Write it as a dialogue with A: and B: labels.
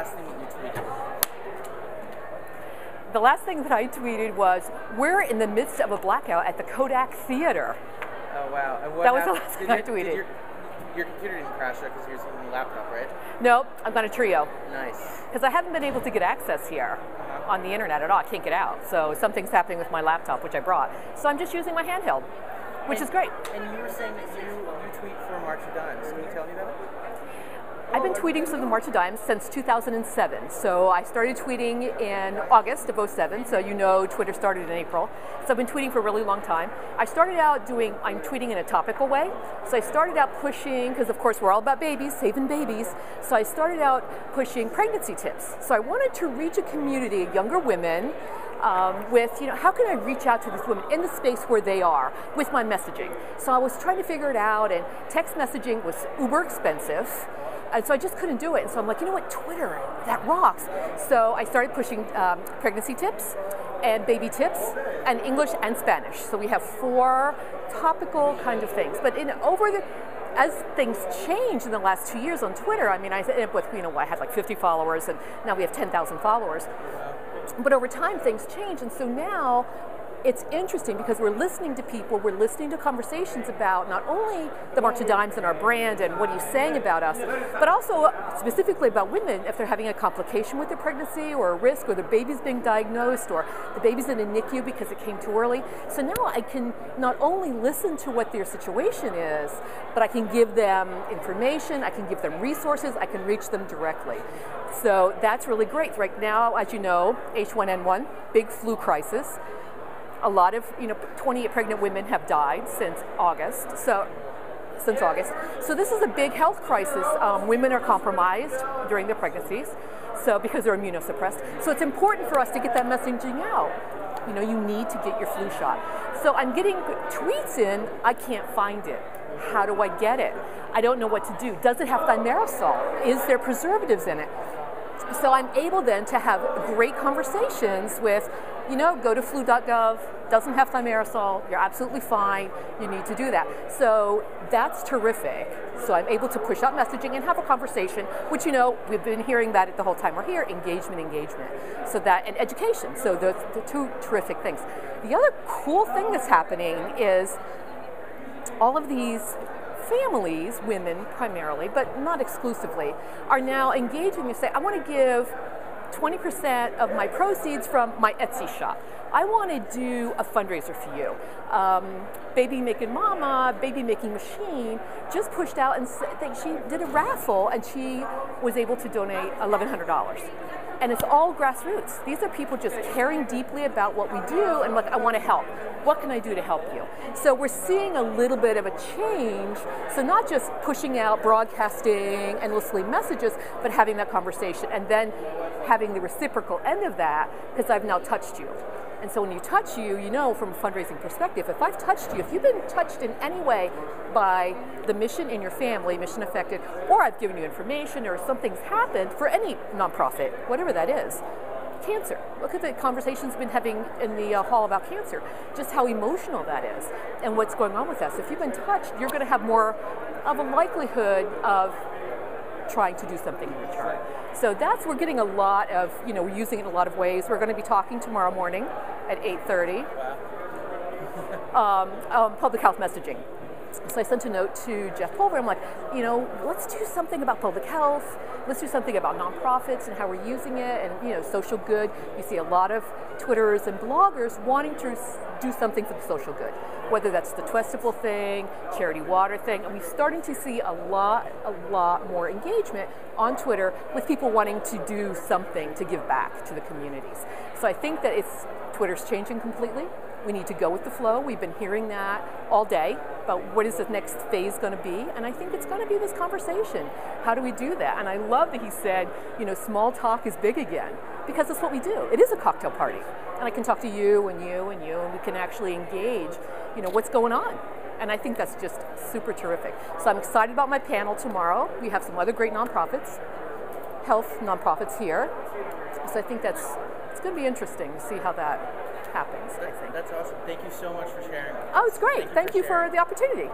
A: last thing that you tweeted?
B: The last thing that I tweeted was, we're in the midst of a blackout at the Kodak Theater.
A: Oh, wow. And what
B: that was the last thing I tweeted.
A: Your computer didn't crash because you're using a laptop, right?
B: No, I've got a Trio.
A: Nice.
B: Because I haven't been able to get access here on the internet at all. I can't get out. So something's happening with my laptop, which I brought. So I'm just using my handheld, which is great.
A: And you were saying that you tweet for March of Dimes. Can you tell me about it?
B: I've been tweeting for the March of Dimes since 2007. So I started tweeting in August of 2007. So you know Twitter started in April. So I've been tweeting for a really long time. I started out I'm tweeting in a topical way. So I started out pushing, because of course we're all about babies, saving babies. So I started out pushing pregnancy tips. So I wanted to reach a community of younger women with, how can I reach out to these women in the space where they are with my messaging? So I was trying to figure it out, and text messaging was uber expensive. And so I just couldn't do it. And so I'm like, you know what, Twitter, that rocks. So I started pushing pregnancy tips and baby tips and English and Spanish. So we have 4 topical kind of things. But as things changed in the last 2 years on Twitter, I mean, I ended up with, I had like 50 followers, and now we have 10,000 followers. But over time, things change. And so now, it's interesting because we're listening to people, we're listening to conversations about not only the March of Dimes and our brand and what are you saying about us, but also specifically about women if they're having a complication with their pregnancy or a risk, or their baby's being diagnosed, or the baby's in a NICU because it came too early. So now I can not only listen to what their situation is, but I can give them information, I can give them resources, I can reach them directly. So that's really great. Right now, as you know, H1N1, big flu crisis. A lot of 28 pregnant women have died since August. So this is a big health crisis. Women are compromised during their pregnancies, so because they're immunosuppressed. So it's important for us to get that messaging out. You need to get your flu shot. So I'm getting tweets in. I can't find it. How do I get it? I don't know what to do. Does it have thimerosal? Is there preservatives in it? So I'm able then to have great conversations with, go to flu.gov, doesn't have thimerosal, you're absolutely fine, you need to do that. So that's terrific. So I'm able to push out messaging and have a conversation, which, we've been hearing that the whole time we're here, engagement. So that, and education. So the 2 terrific things. The other cool thing that's happening is all of these families, women primarily, but not exclusively, are now engaging and say, I want to give 20% of my proceeds from my Etsy shop. I want to do a fundraiser for you. Baby Making Mama, Baby Making Machine just pushed out and said she did a raffle and she was able to donate $1,100. And it's all grassroots. These are people just caring deeply about what we do and like, I want to help. What can I do to help you? So we're seeing a little bit of a change. So not just pushing out, broadcasting endlessly messages, but having that conversation and then having the reciprocal end of that, because I've now touched you. And so when you touch you, from a fundraising perspective, if I've touched you, if you've been touched in any way by the mission in your family, mission affected, or I've given you information or something's happened for any nonprofit, whatever that is, cancer. Look at the conversations we've been having in the hall about cancer, just how emotional that is and what's going on with us. If you've been touched, you're going to have more of a likelihood of trying to do something in return. So we're getting a lot of, we're using it in a lot of ways. We're going to be talking tomorrow morning at 8:30. Public health messaging. So I sent a note to Jeff Pulver. I'm like, let's do something about public health. Let's do something about nonprofits and how we're using it and, social good. You see a lot of Twitters and bloggers wanting to do something for the social good, whether that's the Twestival thing, Charity Water thing. And we're starting to see a lot more engagement on Twitter with people wanting to do something to give back to the communities. So I think that Twitter's changing completely. We need to go with the flow. We've been hearing that all day about what is the next phase going to be, and I think it's going to be this conversation. How do we do that? And I love that he said, small talk is big again, because that's what we do. It is a cocktail party, and I can talk to you and you and you, and we can actually engage, what's going on. And I think that's just super terrific. So I'm excited about my panel tomorrow. We have some other great nonprofits, health nonprofits here. So I think it's going to be interesting to see how that happens, I think.
A: That's awesome. Thank you so much for sharing.
B: Oh, it's great. Thank you for the opportunity.